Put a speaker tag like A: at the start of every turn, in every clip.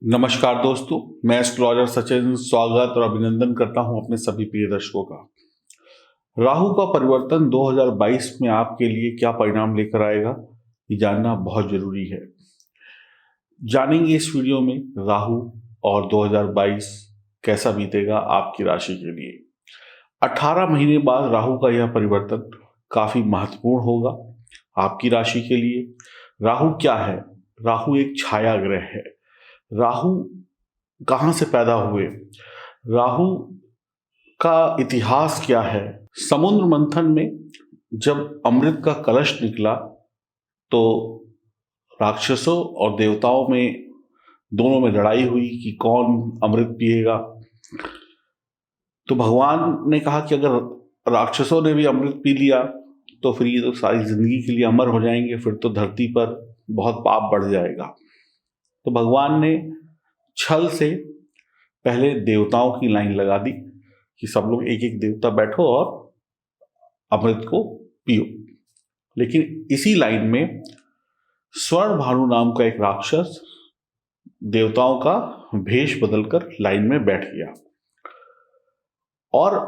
A: नमस्कार दोस्तों, मैं एस्ट्रोलॉजर सचिन स्वागत और अभिनंदन करता हूं अपने सभी प्रिय दर्शकों का। राहु का परिवर्तन 2022 में आपके लिए क्या परिणाम लेकर आएगा, ये जानना बहुत जरूरी है। जानेंगे इस वीडियो में राहु और 2022 कैसा बीतेगा आपकी राशि के लिए। 18 महीने बाद राहु का यह परिवर्तन काफी महत्वपूर्ण होगा आपकी राशि के लिए। राहु क्या है? राहु एक छाया ग्रह है। राहु कहां से पैदा हुए? राहु का इतिहास क्या है? समुद्र मंथन में जब अमृत का कलश निकला तो राक्षसों और देवताओं में दोनों में लड़ाई हुई कि कौन अमृत पिएगा। तो भगवान ने कहा कि अगर राक्षसों ने भी अमृत पी लिया तो फिर ये तो सारी जिंदगी के लिए अमर हो जाएंगे, फिर तो धरती पर बहुत पाप बढ़ जाएगा। तो भगवान ने छल से पहले देवताओं की लाइन लगा दी कि सब लोग एक एक देवता बैठो और अमृत को पियो। लेकिन इसी लाइन में स्वर्ण भानु नाम का एक राक्षस देवताओं का भेष बदलकर लाइन में बैठ गया और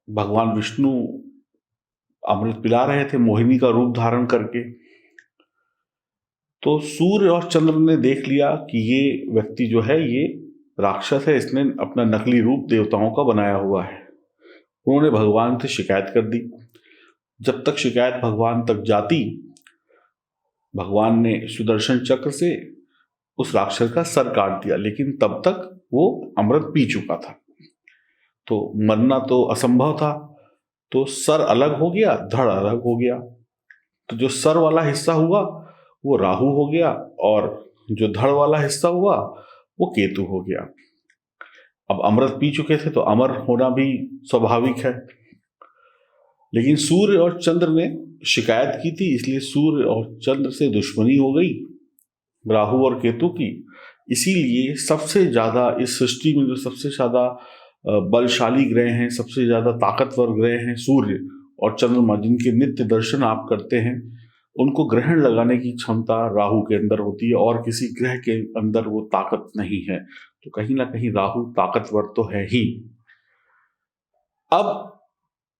A: भगवान विष्णु अमृत पिला रहे थे मोहिनी का रूप धारण करके। तो सूर्य और चंद्र ने देख लिया कि ये व्यक्ति जो है ये राक्षस है, इसने अपना नकली रूप देवताओं का बनाया हुआ है। उन्होंने भगवान से शिकायत कर दी। जब तक शिकायत भगवान तक जाती, भगवान ने सुदर्शन चक्र से उस राक्षस का सर काट दिया, लेकिन तब तक वो अमृत पी चुका था। तो मरना तो असंभव था, तो सर अलग हो गया, धड़ अलग हो गया। तो जो सर वाला हिस्सा हुआ वो राहु हो गया और जो धड़ वाला हिस्सा हुआ वो केतु हो गया। अब अमृत पी चुके थे तो अमर होना भी स्वाभाविक है, लेकिन सूर्य और चंद्र ने शिकायत की थी, इसलिए सूर्य और चंद्र से दुश्मनी हो गई राहु और केतु की। इसीलिए सबसे ज्यादा इस सृष्टि में जो सबसे ज्यादा बलशाली ग्रह हैं, सबसे ज्यादा ताकतवर ग्रह हैं सूर्य और चंद्रमा, जिनके नित्य दर्शन आप करते हैं, उनको ग्रहण लगाने की क्षमता राहु के अंदर होती है और किसी ग्रह के अंदर वो ताकत नहीं है। तो कहीं ना कहीं राहु ताकतवर तो है ही। अब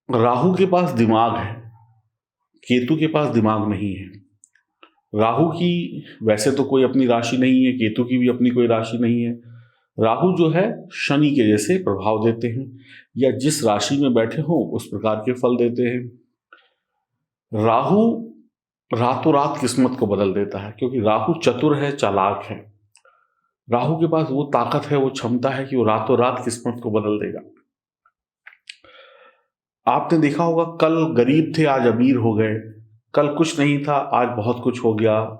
A: राहु के पास दिमाग है, केतु के पास दिमाग नहीं है। राहु की वैसे तो कोई अपनी राशि नहीं है, केतु की भी अपनी कोई राशि नहीं है। राहु जो है शनि के जैसे प्रभाव देते हैं, या जिस राशि में बैठे हो उस प्रकार के फल देते हैं। राहु रातों रात किस्मत को बदल देता है, क्योंकि राहु चतुर है, चालाक है। राहु के पास वो ताकत है, वो क्षमता है कि वो रातों रात किस्मत को बदल देगा। आपने देखा होगा, कल गरीब थे आज अमीर हो गए, कल कुछ नहीं था आज बहुत कुछ हो गया।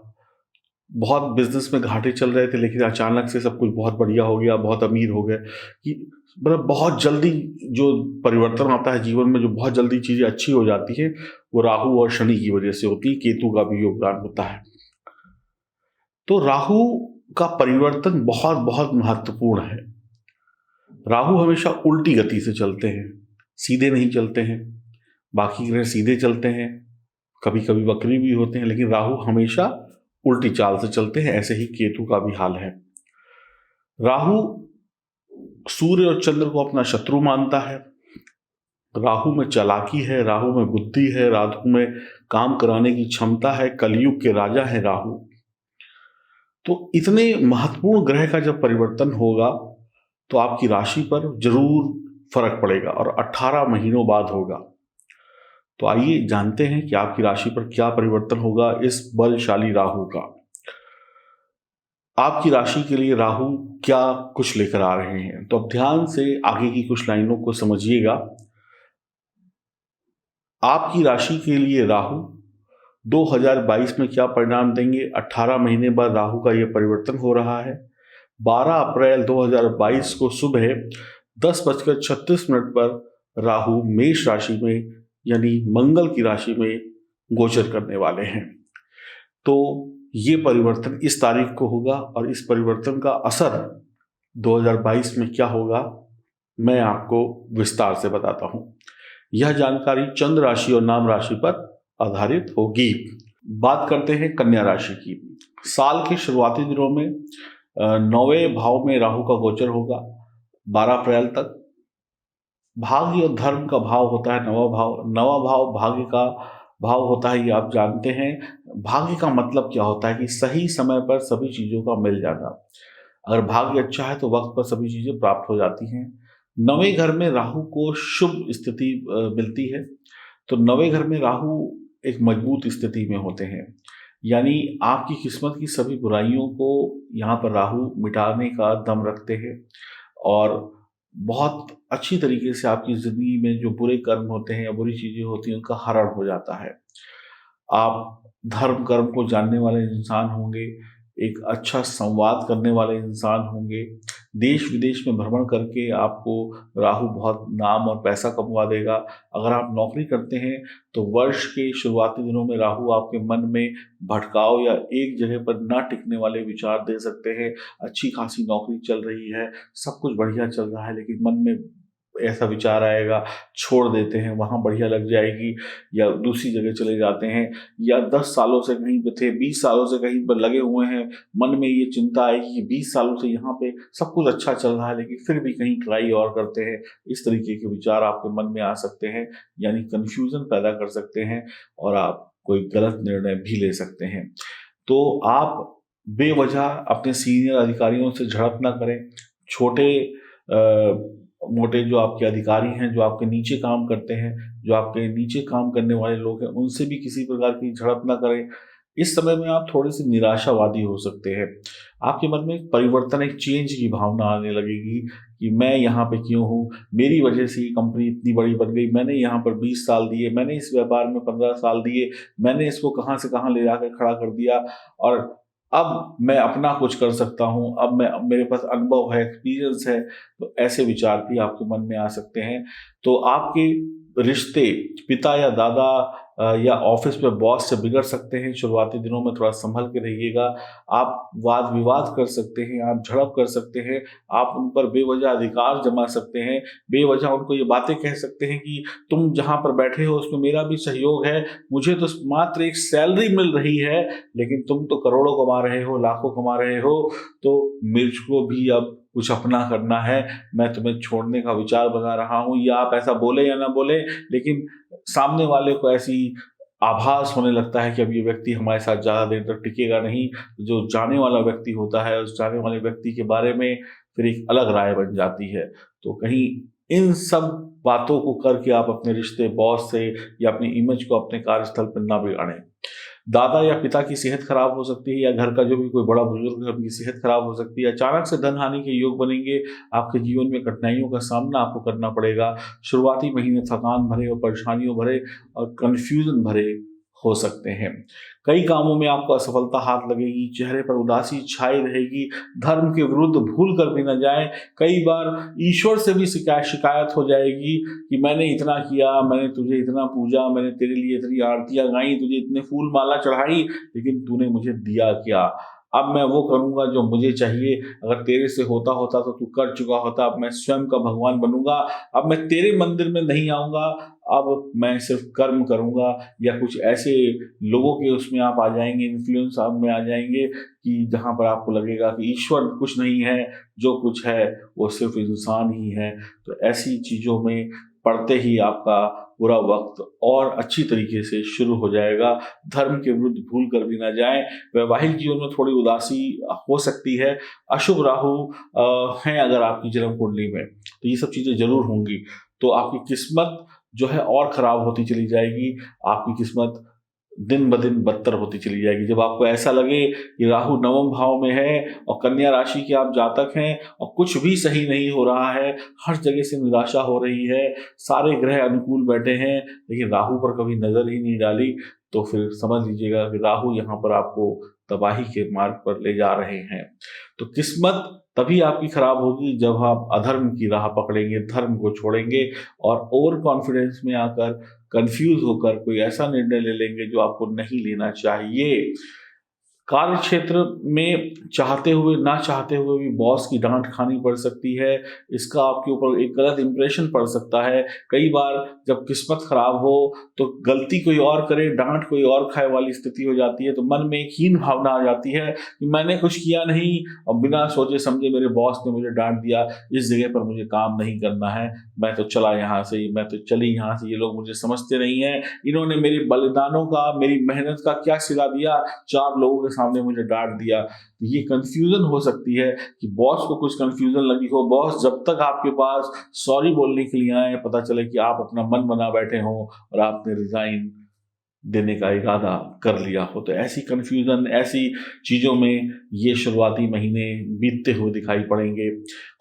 A: बहुत बिजनेस में घाटे चल रहे थे लेकिन अचानक से सब कुछ बहुत बढ़िया हो गया, बहुत अमीर हो गए। कि मतलब बहुत जल्दी जो परिवर्तन आता है जीवन में, जो बहुत जल्दी चीजें अच्छी हो जाती है, वो राहु और शनि की वजह से होती है। केतु का भी योगदान होता है। तो राहु का परिवर्तन बहुत बहुत महत्वपूर्ण है। राहु हमेशा उल्टी गति से चलते हैं, सीधे नहीं चलते हैं। बाकी ग्रह सीधे चलते हैं, कभी कभी वक्री भी होते हैं, लेकिन राहु हमेशा उल्टी चाल से चलते हैं। ऐसे ही केतु का भी हाल है। राहु सूर्य और चंद्र को अपना शत्रु मानता है। राहु में चालाकी है, राहु में बुद्धि है, राहु में काम कराने की क्षमता है। कलयुग के राजा है राहु। तो इतने महत्वपूर्ण ग्रह का जब परिवर्तन होगा तो आपकी राशि पर जरूर फर्क पड़ेगा, और 18 महीनों बाद होगा। तो आइए जानते हैं कि आपकी राशि पर क्या परिवर्तन होगा इस बलशाली राहु का। आपकी राशि के लिए राहु क्या कुछ लेकर आ रहे हैं, तो अब ध्यान से आगे की कुछ लाइनों को समझिएगा। आपकी राशि के लिए राहु 2022 में क्या परिणाम देंगे। 18 महीने बाद राहु का यह परिवर्तन हो रहा है। 12 अप्रैल 2022 को सुबह 10:36 पर राहु मेष राशि में यानी मंगल की राशि में गोचर करने वाले हैं। तो ये परिवर्तन इस तारीख को होगा, और इस परिवर्तन का असर 2022 में क्या होगा मैं आपको विस्तार से बताता हूं। यह जानकारी चंद्र राशि और नाम राशि पर आधारित होगी। बात करते हैं कन्या राशि की। साल के शुरुआती दिनों में 9वें भाव में राहु का गोचर होगा 12 अप्रैल तक। भाग्य और धर्म का भाव होता है नवा भाव। नवा भाव भाग्य का भाव होता है, ये आप जानते हैं। भाग्य का मतलब क्या होता है कि सही समय पर सभी चीज़ों का मिल जाना। अगर भाग्य अच्छा है तो वक्त पर सभी चीज़ें प्राप्त हो जाती हैं। 9वें घर में राहु को शुभ स्थिति मिलती है। तो 9वें घर में राहु एक मजबूत स्थिति में होते हैं, यानी आपकी किस्मत की सभी बुराइयों को यहाँ पर राहु मिटाने का दम रखते हैं और बहुत अच्छी तरीके से आपकी ज़िंदगी में जो बुरे कर्म होते हैं या बुरी चीज़ें होती हैं उनका हरण हो जाता है। आप धर्म कर्म को जानने वाले इंसान होंगे, एक अच्छा संवाद करने वाले इंसान होंगे। देश विदेश में भ्रमण करके आपको राहु बहुत नाम और पैसा कमवा देगा। अगर आप नौकरी करते हैं तो वर्ष के शुरुआती दिनों में राहु आपके मन में भटकाव या एक जगह पर ना टिकने वाले विचार दे सकते हैं। अच्छी खासी नौकरी चल रही है, सब कुछ बढ़िया चल रहा है, लेकिन मन में ऐसा विचार आएगा, छोड़ देते हैं, वहाँ बढ़िया लग जाएगी, या दूसरी जगह चले जाते हैं, या 10 सालों से कहीं पे थे, 20 सालों से कहीं पर लगे हुए हैं। मन में ये चिंता आएगी कि 20 सालों से यहाँ पे सब कुछ अच्छा चल रहा है, लेकिन फिर भी कहीं ट्राई और करते हैं। इस तरीके के विचार आपके मन में आ सकते हैं, यानी कन्फ्यूजन पैदा कर सकते हैं और आप कोई गलत निर्णय भी ले सकते हैं। तो आप बेवजह अपने सीनियर अधिकारियों से झड़प ना करें। छोटे मोटे जो आपके अधिकारी हैं, जो आपके नीचे काम करते हैं, जो आपके नीचे काम करने वाले लोग हैं, उनसे भी किसी प्रकार की झड़प ना करें। इस समय में आप थोड़े से निराशावादी हो सकते हैं। आपके मन में एक परिवर्तन, एक चेंज की भावना आने लगेगी कि मैं यहाँ पे क्यों हूँ, मेरी वजह से ये कंपनी इतनी बड़ी बन गई, मैंने यहाँ पर 20 साल दिए, मैंने इस व्यापार में 15 साल दिए, मैंने इसको कहाँ से कहाँ ले जाकर खड़ा कर दिया और अब मैं अपना कुछ कर सकता हूँ, अब मेरे पास अनुभव है, एक्सपीरियंस है। तो ऐसे विचार भी आपके मन में आ सकते हैं। तो आपके रिश्ते पिता या दादा या ऑफिस में बॉस से बिगड़ सकते हैं। शुरुआती दिनों में थोड़ा संभल के रहिएगा। आप वाद विवाद कर सकते हैं, आप झड़प कर सकते हैं, आप उन पर बेवजह अधिकार जमा सकते हैं, बेवजह उनको ये बातें कह सकते हैं कि तुम जहाँ पर बैठे हो उसमें मेरा भी सहयोग है, मुझे तो मात्र एक सैलरी मिल रही है, लेकिन तुम तो करोड़ों कमा रहे हो, लाखों कमा रहे हो, तो मुझको भी अब कुछ अपना करना है, मैं तुम्हें छोड़ने का विचार बना रहा हूँ। या आप ऐसा बोले या ना बोले, लेकिन सामने वाले को ऐसी आभास होने लगता है कि अब ये व्यक्ति हमारे साथ ज़्यादा देर तक टिकेगा नहीं। जो जाने वाला व्यक्ति होता है, उस जाने वाले व्यक्ति के बारे में फिर एक अलग राय बन जाती है। तो कहीं इन सब बातों को करके आप अपने रिश्ते बॉस से या अपनी इमेज को अपने कार्यस्थल पर ना बिगाड़ें। दादा या पिता की सेहत खराब हो सकती है, या घर का जो भी कोई बड़ा बुजुर्ग है उनकी सेहत खराब हो सकती है। अचानक से धन हानि के योग बनेंगे। आपके जीवन में कठिनाइयों का सामना आपको करना पड़ेगा। शुरुआती महीने थकान भरे और परेशानियों भरे और कन्फ्यूजन भरे हो सकते हैं। कई कामों में आपको असफलता हाथ लगेगी, चेहरे पर उदासी छाई रहेगी, धर्म के विरुद्ध भूल कर भी न जाए। कई बार ईश्वर से भी शिकायत हो जाएगी कि मैंने इतना किया, मैंने तुझे इतना पूजा, मैंने तेरे लिए इतनी आरतियां गाई, तुझे इतने फूल माला चढ़ाई, लेकिन तूने मुझे दिया क्या। अब मैं वो करूंगा जो मुझे चाहिए। अगर तेरे से होता होता तो तू कर चुका होता। अब मैं स्वयं का भगवान बनूंगा। अब मैं तेरे मंदिर में नहीं आऊंगा, अब मैं सिर्फ कर्म करूंगा। या कुछ ऐसे लोगों के उसमें आप आ जाएंगे, इन्फ्लुएंस आप में आ जाएंगे कि जहां पर आपको लगेगा कि ईश्वर कुछ नहीं है, जो कुछ है वो सिर्फ इंसान ही है। तो ऐसी चीजों में पढ़ते ही आपका पूरा वक्त और अच्छी तरीके से शुरू हो जाएगा। धर्म के विरुद्ध भूल कर भी ना जाएं। वैवाहिक जीवन में थोड़ी उदासी हो सकती है। अशुभ राहु हैं अगर आपकी जन्म कुंडली में, तो ये सब चीजें जरूर होंगी। तो आपकी किस्मत जो है और खराब होती चली जाएगी। आपकी किस्मत दिन ब दिन बदतर होती चली जाएगी। जब आपको ऐसा लगे कि राहु 9वें भाव में है और कन्या राशि के आप जातक हैं और कुछ भी सही नहीं हो रहा है, हर जगह से निराशा हो रही है, सारे ग्रह अनुकूल बैठे हैं, लेकिन राहु पर कभी नजर ही नहीं डाली, तो फिर समझ लीजिएगा कि राहु यहाँ पर आपको तबाही के मार्ग पर ले जा रहे हैं। तो किस्मत तभी आपकी खराब होगी जब आप अधर्म की राह पकड़ेंगे, धर्म को छोड़ेंगे और ओवर कॉन्फिडेंस में आकर कंफ्यूज होकर कोई ऐसा निर्णय ले लेंगे जो आपको नहीं लेना चाहिए। कार्य क्षेत्र में चाहते हुए ना चाहते हुए भी बॉस की डांट खानी पड़ सकती है। इसका आपके ऊपर एक गलत इंप्रेशन पड़ सकता है। कई बार जब किस्मत खराब हो तो गलती कोई और करे, डांट कोई और खाए वाली स्थिति हो जाती है, तो मन में एक हीन भावना आ जाती है कि मैंने कुछ किया नहीं और बिना सोचे समझे मेरे बॉस ने मुझे डांट दिया, इस जगह पर मुझे काम नहीं करना है, मैं तो चला यहाँ से, मैं तो चली यहाँ से, ये लोग मुझे समझते नहीं है, इन्होंने मेरे बलिदानों का, मेरी मेहनत का क्या सिला दिया, 4 लोगों के सामने मुझे डांट दिया। तो ये कंफ्यूजन हो सकती है कि बॉस को कुछ कंफ्यूजन लगी हो। बॉस जब तक आपके पास सॉरी बोलने के लिए आए, पता चले कि आप अपना मन बना बैठे हो और आपने रिजाइन देने का इरादा कर लिया हो, तो ऐसी कंफ्यूजन, ऐसी चीज़ों में ये शुरुआती महीने बीतते हुए दिखाई पड़ेंगे।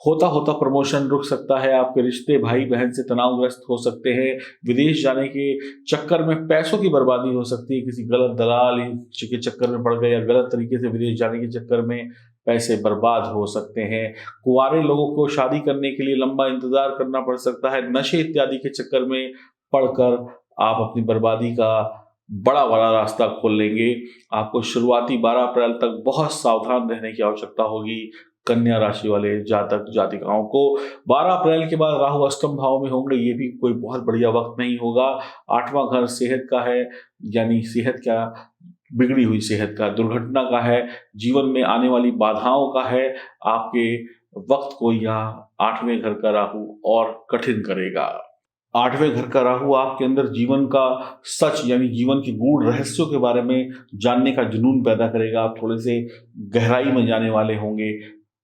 A: होता होता प्रमोशन रुक सकता है, आपके रिश्ते भाई बहन से तनावग्रस्त हो सकते हैं, विदेश जाने के चक्कर में पैसों की बर्बादी हो सकती है, किसी गलत दलाल के चक्कर में पड़ गए या गलत तरीके से विदेश जाने के चक्कर में पैसे बर्बाद हो सकते हैं। कुंवारे लोगों को शादी करने के लिए लंबा इंतजार करना पड़ सकता है। नशे इत्यादि के चक्कर में पड़कर आप अपनी बर्बादी का बड़ा बड़ा रास्ता खोल लेंगे। आपको शुरुआती 12 अप्रैल तक बहुत सावधान रहने की आवश्यकता होगी। कन्या राशि वाले जातक जातिकाओं को 12 अप्रैल के बाद राहु अष्टम भाव में होंगे, ये भी कोई बहुत बढ़िया वक्त नहीं होगा। 8वां घर सेहत का है, यानी सेहत क्या, बिगड़ी हुई सेहत का, दुर्घटना का है, जीवन में आने वाली बाधाओं का है। आपके वक्त को यह 8वें घर का राहु और कठिन करेगा। 8वें घर का राहु आपके अंदर जीवन का सच, यानी जीवन की गूढ़ रहस्यों के बारे में जानने का जुनून पैदा करेगा। आप थोड़े से गहराई में जाने वाले होंगे,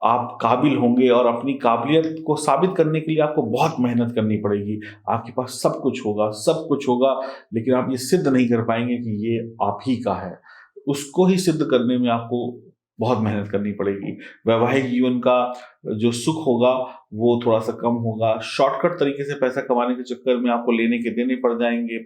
A: आप काबिल होंगे और अपनी काबिलियत को साबित करने के लिए आपको बहुत मेहनत करनी पड़ेगी। आपके पास सब कुछ होगा, सब कुछ होगा, लेकिन आप ये सिद्ध नहीं कर पाएंगे कि ये आप ही का है। उसको ही सिद्ध करने में आपको बहुत मेहनत करनी पड़ेगी। वैवाहिक जीवन का जो सुख होगा वो थोड़ा सा कम होगा। शॉर्टकट तरीके से पैसा कमाने के चक्कर में आपको लेने के देने पड़ जाएंगे।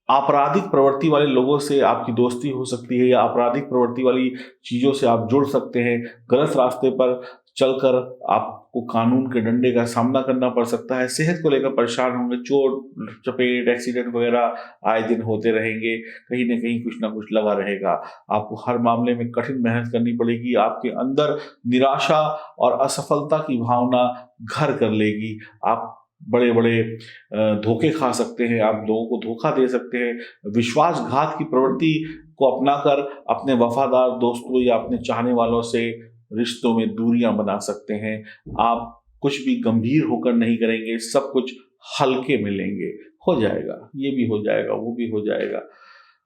A: आपराधिक प्रवृत्ति वाले लोगों से आपकी दोस्ती हो सकती है या आपराधिक प्रवृत्ति वाली चीज़ों से आप जुड़ सकते हैं। गलत रास्ते पर चलकर आपको कानून के डंडे का सामना करना पड़ सकता है। सेहत को लेकर परेशान होंगे, चोट चपेट एक्सीडेंट वगैरह आए दिन होते रहेंगे, कहीं ना कहीं कुछ ना कुछ लगा रहेगा। आपको हर मामले में कठिन मेहनत करनी पड़ेगी। आपके अंदर निराशा और असफलता की भावना घर कर लेगी। आप बड़े बड़े धोखे खा सकते हैं, आप लोगों को धोखा दे सकते हैं। विश्वासघात की प्रवृत्ति को अपनाकर अपने वफादार दोस्तों या अपने चाहने वालों से रिश्तों में दूरियां बना सकते हैं। आप कुछ भी गंभीर होकर नहीं करेंगे, सब कुछ हल्के में लेंगे। हो जाएगा, ये भी हो जाएगा, वो भी हो जाएगा।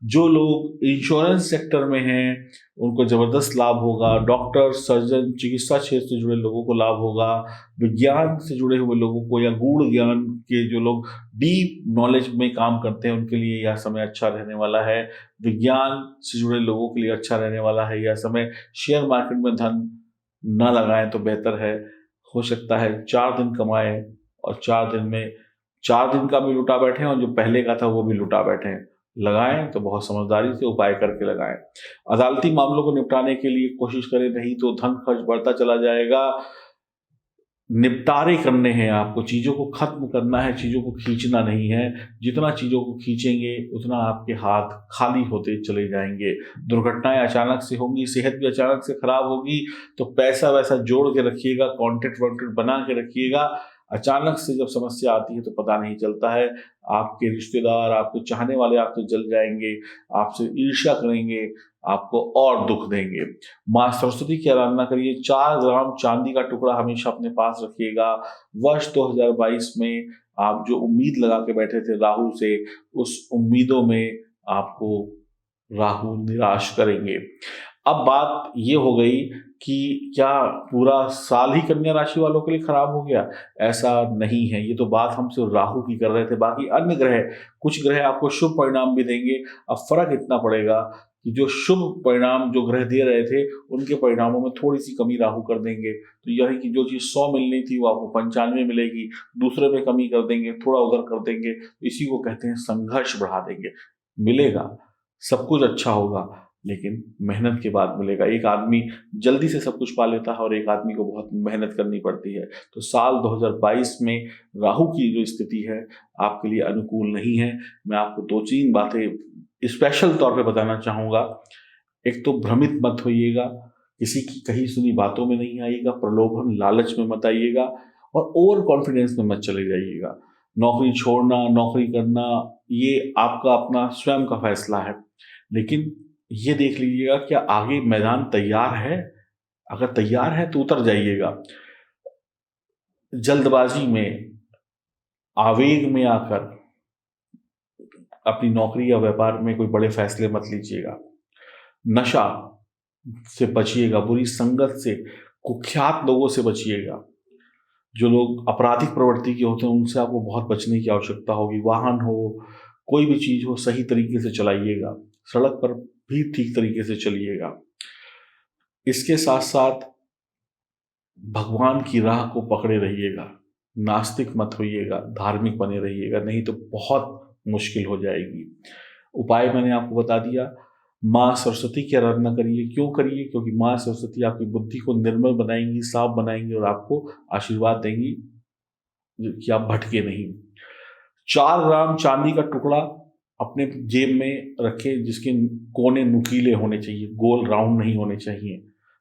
A: जो लोग इंश्योरेंस सेक्टर में हैं उनको ज़बरदस्त लाभ होगा। डॉक्टर, सर्जन, चिकित्सा क्षेत्र से जुड़े लोगों को लाभ होगा। विज्ञान से जुड़े हुए लोगों को या गूढ़ ज्ञान के जो लोग डीप नॉलेज में काम करते हैं उनके लिए यह समय अच्छा रहने वाला है। विज्ञान से जुड़े लोगों के लिए अच्छा रहने वाला है यह समय। शेयर मार्केट में धन न लगाएं तो बेहतर है। हो सकता है 4 दिन कमाएं और 4 दिन में 4 दिन का भी लुटा बैठे और जो पहले का था वो भी लुटा बैठे। लगाएं तो बहुत समझदारी से उपाय करके लगाएं। अदालती मामलों को निपटाने के लिए कोशिश करें, नहीं तो धन खर्च बढ़ता चला जाएगा। निपटारे करने हैं आपको, चीज़ों को खत्म करना है, चीज़ों को खींचना नहीं है। जितना चीज़ों को खींचेंगे उतना आपके हाथ खाली होते चले जाएंगे। दुर्घटनाएं अचानक से होंगी, सेहत भी अचानक से खराब होगी, तो पैसा वैसा जोड़ के रखिएगा, कॉन्ट्रैक्ट वॉन्ट्रैक्ट बना के रखिएगा। अचानक से जब समस्या आती है तो पता नहीं चलता है। आपके रिश्तेदार, आपके चाहने वाले आपसे जल जाएंगे, आपसे ईर्ष्या करेंगे, आपको और दुख देंगे। माँ सरस्वती की आराधना करिए। 4 ग्राम चांदी का टुकड़ा हमेशा अपने पास रखिएगा। वर्ष 2022 में आप जो उम्मीद लगा के बैठे थे राहु से, उस उम्मीदों में आपको राहु निराश करेंगे। अब बात ये हो गई कि क्या पूरा साल ही कन्या राशि वालों के लिए खराब हो गया? ऐसा नहीं है। ये तो बात हम सिर्फ राहु की कर रहे थे, बाकी अन्य ग्रह, कुछ ग्रह आपको शुभ परिणाम भी देंगे। अब फर्क इतना पड़ेगा कि जो शुभ परिणाम जो ग्रह दे रहे थे उनके परिणामों में थोड़ी सी कमी राहु कर देंगे। तो यही कि जो चीज़ 100 मिलनी थी वो आपको 95 मिलेगी, दूसरे में कमी कर देंगे, थोड़ा उधर कर देंगे। इसी को कहते हैं संघर्ष बढ़ा देंगे। मिलेगा, सब कुछ अच्छा होगा, लेकिन मेहनत के बाद मिलेगा। एक आदमी जल्दी से सब कुछ पा लेता है और एक आदमी को बहुत मेहनत करनी पड़ती है। तो साल 2022 में राहु की जो स्थिति है आपके लिए अनुकूल नहीं है। मैं आपको 2-3 बातें स्पेशल तौर पे बताना चाहूँगा। एक तो भ्रमित मत होइएगा, किसी की कही सुनी बातों में नहीं आइएगा, प्रलोभन लालच में मत आइएगा और ओवर कॉन्फिडेंस में मत चले जाइएगा। नौकरी छोड़ना, नौकरी करना, ये आपका अपना स्वयं का फैसला है, लेकिन ये देख लीजिएगा क्या आगे मैदान तैयार है। अगर तैयार है तो उतर जाइएगा। जल्दबाजी में, आवेग में आकर अपनी नौकरी या व्यापार में कोई बड़े फैसले मत लीजिएगा। नशा से बचिएगा, बुरी संगत से, कुख्यात लोगों से बचिएगा। जो लोग आपराधिक प्रवृत्ति के होते हैं उनसे आपको बहुत बचने की आवश्यकता होगी। वाहन हो, कोई भी चीज हो, सही तरीके से चलाइएगा। सड़क पर भी ठीक तरीके से चलिएगा। इसके साथ साथ भगवान की राह को पकड़े रहिएगा, नास्तिक मत होइएगा, धार्मिक बने रहिएगा, नहीं तो बहुत मुश्किल हो जाएगी। उपाय मैंने आपको बता दिया। माँ सरस्वती की आराधना करिए। क्यों करिए? क्योंकि माँ सरस्वती आपकी बुद्धि को निर्मल बनाएंगी, साफ बनाएंगी और आपको आशीर्वाद देंगी कि आप भटके नहीं। 4 ग्राम चांदी का टुकड़ा अपने जेब में रखें, जिसके कोने नुकीले होने चाहिए, गोल राउंड नहीं होने चाहिए।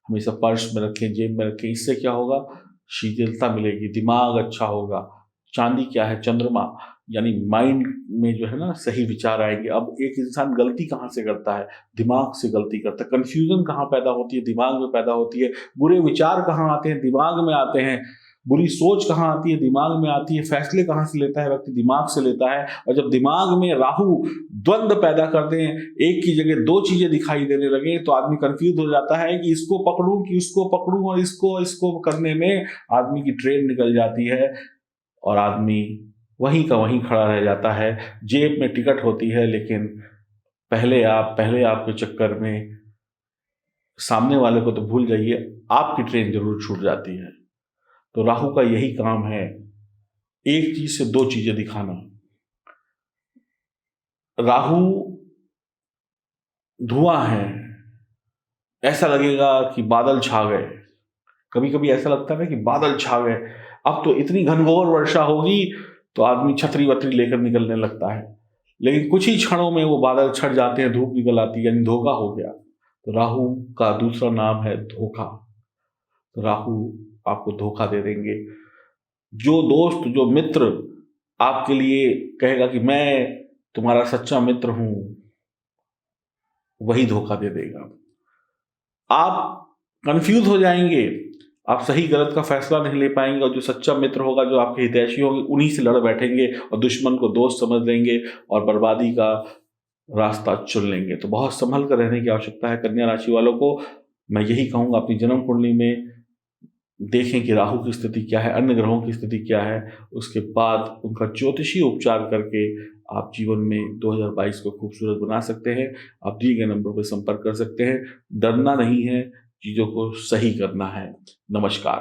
A: हमेशा पर्स में रखें, जेब में रखें। इससे क्या होगा? शीतलता मिलेगी, दिमाग अच्छा होगा। चांदी क्या है? चंद्रमा, यानी माइंड में जो है ना सही विचार आएंगे। अब एक इंसान गलती कहाँ से करता है? दिमाग से गलती करता है। कंफ्यूजन कहाँ पैदा होती है? दिमाग में पैदा होती है। बुरे विचार कहाँ आते हैं? दिमाग में आते हैं। बुरी सोच कहाँ आती है? दिमाग में आती है। फैसले कहाँ से लेता है व्यक्ति? दिमाग से लेता है। और जब दिमाग में राहु द्वंद्व पैदा कर दें, एक की जगह 2 चीजें दिखाई देने लगे, तो आदमी कंफ्यूज हो जाता है कि इसको पकड़ूं कि उसको पकड़ूं, और इसको करने में आदमी की ट्रेन निकल जाती है और आदमी वहीं का वहीं खड़ा रह जाता है। जेब में टिकट होती है, लेकिन पहले आपके चक्कर में सामने वाले को तो भूल जाइए, आपकी ट्रेन जरूर छूट जाती है। तो राहु का यही काम है, एक चीज से 2 चीजें दिखाना। राहु धुआं है, ऐसा लगेगा कि बादल छा गए। कभी कभी ऐसा लगता है ना कि बादल छा गए, अब तो इतनी घनघोर वर्षा होगी, तो आदमी छतरी वतरी लेकर निकलने लगता है। लेकिन कुछ ही क्षणों में वो बादल छट जाते हैं, धूप निकल आती है, यानी धोखा हो गया। तो राहु का दूसरा नाम है धोखा। तो राहु आपको धोखा दे देंगे। जो दोस्त, जो मित्र आपके लिए कहेगा कि मैं तुम्हारा सच्चा मित्र हूं, वही धोखा दे देगा। आप कंफ्यूज हो जाएंगे, आप सही गलत का फैसला नहीं ले पाएंगे, और जो सच्चा मित्र होगा, जो आपके हितैषी होंगे, उन्हीं से लड़ बैठेंगे और दुश्मन को दोस्त समझ लेंगे और बर्बादी का रास्ता चुन लेंगे। तो बहुत संभल कर रहने की आवश्यकता है कन्या राशि वालों को। मैं यही कहूंगा, अपनी जन्म कुंडली में देखें कि राहु की स्थिति क्या है, अन्य ग्रहों की स्थिति क्या है, उसके बाद उनका ज्योतिषीय उपचार करके आप जीवन में 2022 को खूबसूरत बना सकते हैं। आप दिए गए नंबर पर संपर्क कर सकते हैं। डरना नहीं है, चीज़ों को सही करना है। नमस्कार।